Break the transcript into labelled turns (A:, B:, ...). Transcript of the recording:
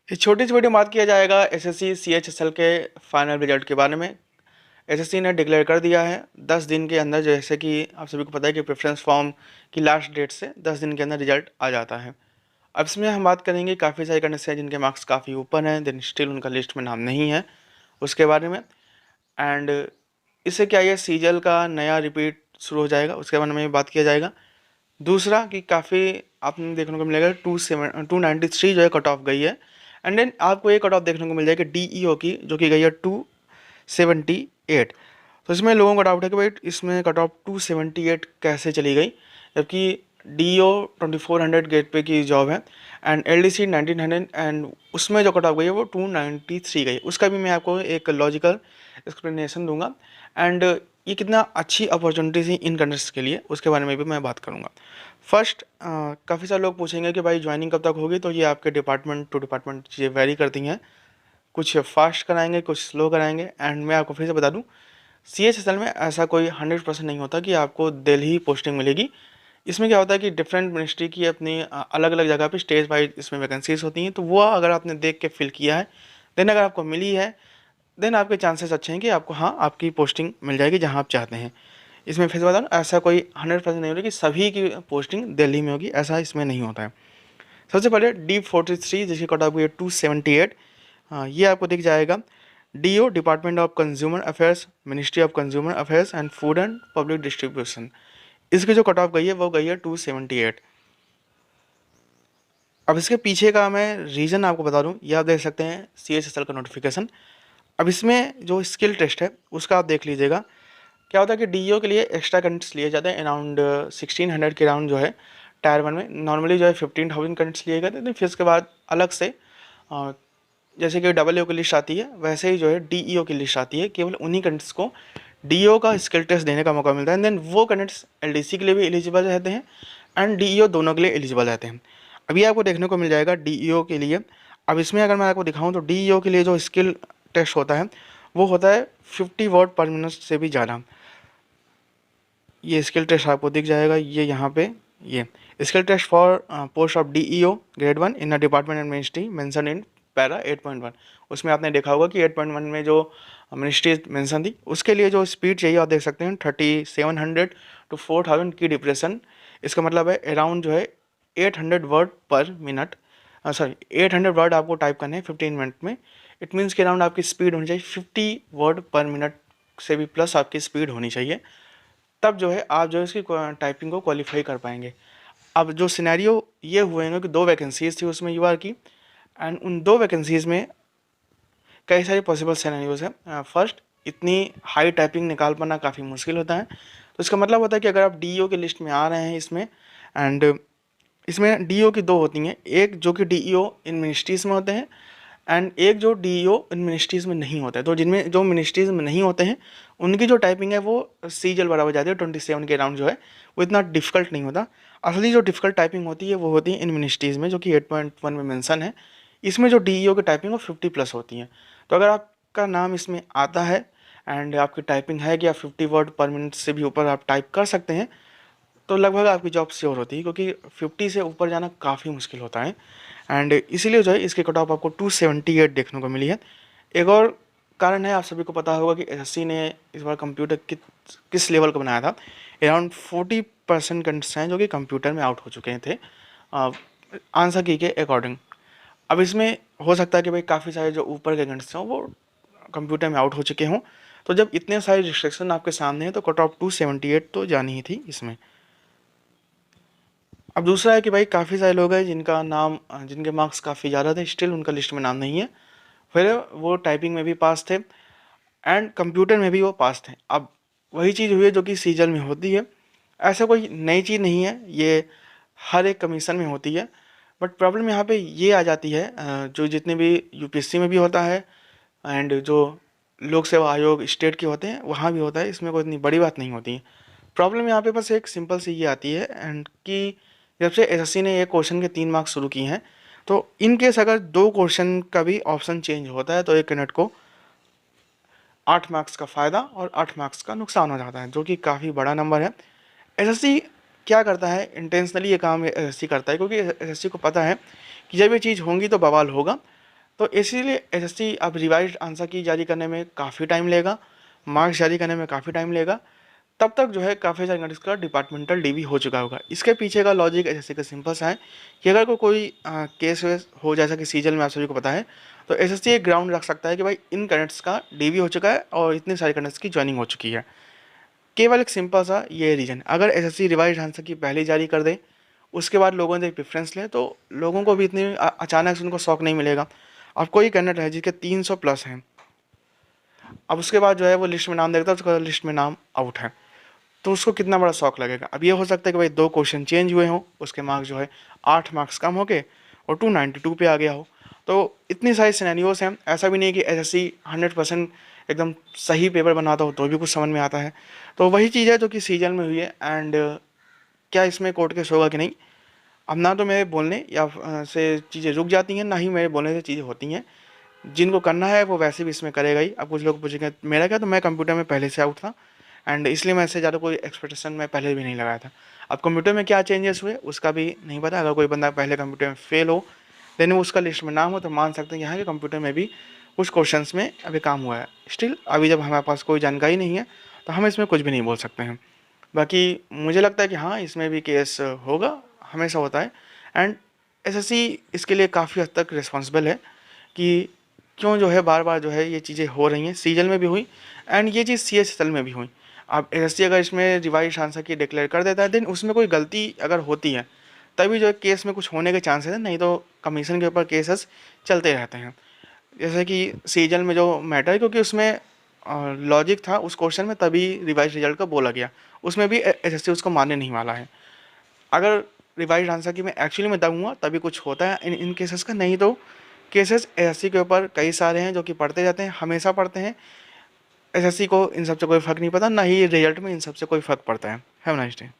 A: इस छोटी सी वीडियो में बात किया जाएगा एसएससी सीएचएसएल के फाइनल रिजल्ट के बारे में। एसएससी ने डिक्लेयर कर दिया है 10 दिन के अंदर, जैसे कि आप सभी को पता है कि प्रेफरेंस फॉर्म की लास्ट डेट से 10 दिन के अंदर रिजल्ट आ जाता है। अब इसमें हम बात करेंगे काफ़ी सारे कैंडिडेट्स हैं जिनके मार्क्स काफ़ी ऊपर हैं, देन स्टिल उनका लिस्ट में नाम नहीं है, उसके बारे में। एंड इससे क्या है, सीजल का नया रिपीट शुरू हो जाएगा, उसके बारे में बात किया जाएगा। दूसरा कि काफ़ी आपने देखने को मिलेगा 293 जो है कट ऑफ गई है। एंड देन आपको एक कट ऑफ देखने को मिल जाएगी डीईओ की, जो कि गई है 278। तो इसमें लोगों का डाउट है कि भाई इसमें कट ऑफ 278 कैसे चली गई, जबकि डीईओ 2400 गेट पे की जॉब है एंड एलडीसी 1900, एंड उसमें जो कट ऑफ गई है वो 293 गई। उसका भी मैं आपको एक लॉजिकल एक्सप्लेनेशन दूंगा एंड ये कितना अच्छी अपॉर्चुनिटी थी इन कैंडिडेट्स के लिए, उसके बारे में भी मैं बात करूंगा। फर्स्ट, काफ़ी सारे लोग पूछेंगे कि भाई ज्वाइनिंग कब तक होगी, तो ये आपके डिपार्टमेंट टू डिपार्टमेंट चीज़ें वेरी करती हैं, कुछ फास्ट कराएंगे कुछ स्लो कराएंगे। एंड मैं आपको फिर से बता दूं, सीएचएसएल में ऐसा कोई 100% नहीं होता कि आपको दिल्ली पोस्टिंग मिलेगी। इसमें क्या होता है कि डिफरेंट मिनिस्ट्री की अपनी अलग अलग जगह पे स्टेज वाइज इसमें वैकेंसीज होती हैं, तो वो अगर आपने देख के फिल किया है, देन अगर आपको मिली है, देन आपके चांसेस अच्छे हैं कि आपको आपकी पोस्टिंग मिल जाएगी जहाँ आप चाहते हैं। इसमें फिर से बता दूँ, ऐसा कोई 100% नहीं होता कि सभी की पोस्टिंग दिल्ली में होगी, ऐसा इसमें नहीं होता है। सबसे पहले D43 जिसकी कट ऑफ हुई है 278, ये आपको दिख जाएगा। DO, department of consumer affairs, ministry of consumer affairs and food and public distribution, इसकी जो कट ऑफ गई है वो गई है 278। अब इसके पीछे का मैं रीज़न आपको बता दूं, ये आप देख सकते हैं CHSL का नोटिफिकेशन। अब इसमें जो स्किल टेस्ट है उसका आप देख लीजिएगा। क्या होता है कि डीईओ के लिए एक्स्ट्रा कैंडिडेट्स लिए जाते हैं, अराउंड 1600 के राउंड जो है टायर 1 में। नॉर्मली जो है 15,000 कैंडिडेट्स लिए गए थे, फिर उसके बाद अलग से जैसे कि डबल की लिस्ट आती है, वैसे ही जो है डीईओ की लिस्ट आती है। केवल उन्हीं कैंडिडेट्स को डीईओ का स्किल टेस्ट देने का मौका मिलता है, देन वो कैंडिडेट्स एलडीसी के लिए भी एलिजिबल रहते हैं एंड डीईओ दोनों के लिए एलिजिबल रहते हैं। अभी आपको देखने को मिल जाएगा डीईओ के लिए। अब इसमें अगर मैं आपको दिखाऊं तो डीईओ के लिए जो स्किल टेस्ट होता है वो होता है 50 वर्ड पर मिनट से भी ज़्यादा। ये स्किल टेस्ट आपको दिख जाएगा, ये यहाँ पे ये skill test for post of DEO grade 1 in the department and ministry mention in para 8.1। उसमें आपने देखा होगा कि 8.1 में जो मिनिस्ट्री मेंशन थी उसके लिए जो स्पीड चाहिए आप देख सकते हैं 3700 टू 4000 की डिप्रेशन। इसका मतलब है अराउंड जो है 800 वर्ड पर मिनट, सॉरी 800 वर्ड आपको टाइप करने हैं 15 मिनट में। इट मीन्स कि अराउंड आपकी स्पीड होनी चाहिए 50 वर्ड पर मिनट से भी प्लस आपकी स्पीड होनी चाहिए, तब जो है आप जो है इसकी टाइपिंग को क्वालिफाई कर पाएंगे। अब जो सिनेरियो ये हुए हैं कि 2 वैकेंसीज थी उसमें यूआर की, एंड उन 2 वैकेंसीज में कई सारे पॉसिबल सिनेरियोज हैं। फर्स्ट, इतनी हाई टाइपिंग निकाल पाना काफ़ी मुश्किल होता है, तो इसका मतलब होता है कि अगर आप डीईओ की लिस्ट में आ रहे हैं इसमें, एंड इसमें डीईओ की 2 होती हैं, एक जो कि डीईओ इन मिनिस्ट्रीज़ में होते हैं एंड एक जो डीईओ इन मिनिस्ट्रीज़ में नहीं होता है। तो जिनमें जो मिनिस्ट्रीज़ में नहीं होते हैं उनकी जो टाइपिंग है वो सीजल बराबर जाती है 27 के अराउंड, जो है वो इतना डिफिकल्ट नहीं होता। असली जो डिफिकल्ट टाइपिंग होती है वो होती है इन मिनिस्ट्रीज़ में, जो कि 8.1 में मेंशन है। इसमें जो डीईओ की टाइपिंग वो 50 प्लस होती है। तो अगर आपका नाम इसमें आता है एंड आपकी टाइपिंग है कि आप 50 वर्ड पर मिनट से भी ऊपर आप टाइप कर सकते हैं, तो लगभग आपकी जॉब श्योर होती है, क्योंकि 50 से ऊपर जाना काफ़ी मुश्किल होता है। एंड इसीलिए जो है इसकी कट ऑफ आपको 278 देखने को मिली है। एक और कारण है, आप सभी को पता होगा कि एसएससी ने इस बार कंप्यूटर किस लेवल का बनाया था। अराउंड 40% कैंडिडेट्स हैं जो कि कंप्यूटर में आउट हो चुके थे आंसर की के अकॉर्डिंग। अब इसमें हो सकता है कि भाई काफ़ी सारे जो ऊपर के कैंडिडेट्स हैं वो कंप्यूटर में आउट हो चुके हों, तो जब इतने सारे रिस्ट्रिक्शन आपके सामने हैं तो कट ऑफ 278 तो जानी ही थी इसमें। अब दूसरा है कि भाई काफ़ी सारे लोग हैं जिनका नाम जिनके मार्क्स काफ़ी ज़्यादा थे, स्टिल उनका लिस्ट में नाम नहीं है, फिर वो टाइपिंग में भी पास थे एंड कंप्यूटर में भी वो पास थे। अब वही चीज़ हुई है जो कि सीजल में होती है, ऐसा कोई नई चीज़ नहीं है, ये हर एक कमीशन में होती है। बट प्रॉब्लम यहाँ पे ये आ जाती है, जो जितने भी यूपीएससी में भी होता है एंड जो लोक सेवा आयोग स्टेट के होते हैं वहाँ भी होता है, इसमें कोई इतनी बड़ी बात नहीं होती है। प्रॉब्लम यहाँ पे बस एक सिंपल सी ये आती है एंड कि जब से एसएससी ने एक क्वेश्चन के 3 मार्क्स शुरू किए हैं, तो इन केस अगर 2 क्वेश्चन का भी ऑप्शन चेंज होता है तो एक कैंडिडेट को 8 मार्क्स का फ़ायदा और 8 मार्क्स का नुकसान हो जाता है, जो कि काफ़ी बड़ा नंबर है। एसएससी क्या करता है, इंटेंशनली ये काम एसएससी करता है, क्योंकि एसएससी को पता है कि जब ये चीज़ होंगी तो बवाल होगा तो इसीलिए एसएससी अब रिवाइज्ड आंसर की जारी करने में काफ़ी टाइम लेगा, मार्क्स जारी करने में काफ़ी टाइम लेगा। तब तक जो है काफ़ी सारे कंट्रीज का डिपार्टमेंटल डीबी हो चुका होगा। इसके पीछे का लॉजिक एसएससी का सिंपल सा है कि अगर कोई केस वेस हो, जैसा कि सीजल में आप सभी को पता है, तो एसएससी एक ग्राउंड रख सकता है कि भाई इन कैडेट्स का डीबी हो चुका है और इतने सारे कैडेट्स की ज्वाइनिंग हो चुकी है। केवल एक सिंपल सा ये रीजन, अगर एसएससी रिवाइज्ड आंसर की पहले जारी कर दे, उसके बाद लोगों ने प्रेफरेंस ले, तो लोगों को भी इतनी अचानक से उनको शौक नहीं मिलेगा। अब कोई कैंडिडेट है जिसके 300 प्लस हैं, अब उसके बाद जो है वो लिस्ट में नाम देखता है, उसका लिस्ट में नाम आउट है, तो उसको कितना बड़ा शौक लगेगा। अब ये हो सकता है कि भाई 2 क्वेश्चन चेंज हुए हों, उसके मार्क्स जो है 8 मार्क्स कम हो गए और 292 पे आ गया हो। तो इतनी सारी सिनेरियोस हैं, ऐसा भी नहीं कि एसएससी 100% एकदम सही पेपर बनाता हो तो भी कुछ समझ में आता है। तो वही चीज़ है जो कि सीजन में हुई है। एंड क्या इसमें कोर्ट केस होगा कि नहीं, अब ना तो मेरे बोलने या से चीज़ें रुक जाती हैं, ना ही मेरे बोलने से चीज़ें होती हैं। जिनको करना है वो वैसे भी इसमें करेगा ही। अब कुछ लोग पूछेंगे मेरा क्या, तो मैं कंप्यूटर में पहले से आउट था एंड इसलिए मैं इससे ज़्यादा कोई एक्सपेक्टेशन मैं पहले भी नहीं लगाया था। अब कंप्यूटर में क्या चेंजेस हुए उसका भी नहीं पता। अगर कोई बंदा पहले कंप्यूटर में फेल हो, देन वो उसका लिस्ट में नाम हो, तो मान सकते हैं यहाँ के कंप्यूटर में भी कुछ क्वेश्चंस में अभी काम हुआ है। स्टिल अभी जब हमारे पास कोई जानकारी नहीं है तो हम इसमें कुछ भी नहीं बोल सकते हैं। बाकी मुझे लगता है कि हाँ, इसमें भी केस होगा, हमेशा होता है। एंड एसएससी इसके लिए काफ़ी हद तक रिस्पॉन्सिबल है कि क्यों जो है बार बार जो है ये चीज़ें हो रही हैं। सीजल में भी हुई एंड ये चीज़ सीएचएसएल में भी हुई। अब एसएससी अगर इसमें रिवाइज आंसर की डिक्लेयर कर देता है, देन उसमें कोई गलती अगर होती है तभी जो है केस में कुछ होने के चांसेस हैं, नहीं तो कमीशन के ऊपर केसेस चलते रहते हैं। जैसे कि सीजल में जो मैटर है, क्योंकि उसमें लॉजिक था उस क्वेश्चन में, तभी रिवाइज रिजल्ट का बोला गया, उसमें भी एसएससी उसको मानने नहीं वाला है। अगर रिवाइज आंसर की मैं एक्चुअली में दम हुआ तभी कुछ होता है इन केसेस का, नहीं तो केसेस एसएससी के ऊपर कई सारे हैं जो कि पढ़ते जाते हैं, हमेशा पढ़ते हैं। एसएससी को इन सब से कोई फ़र्क नहीं पड़ता, ना ही रिजल्ट में इन सब से कोई फ़र्क पड़ता है। Have nice day.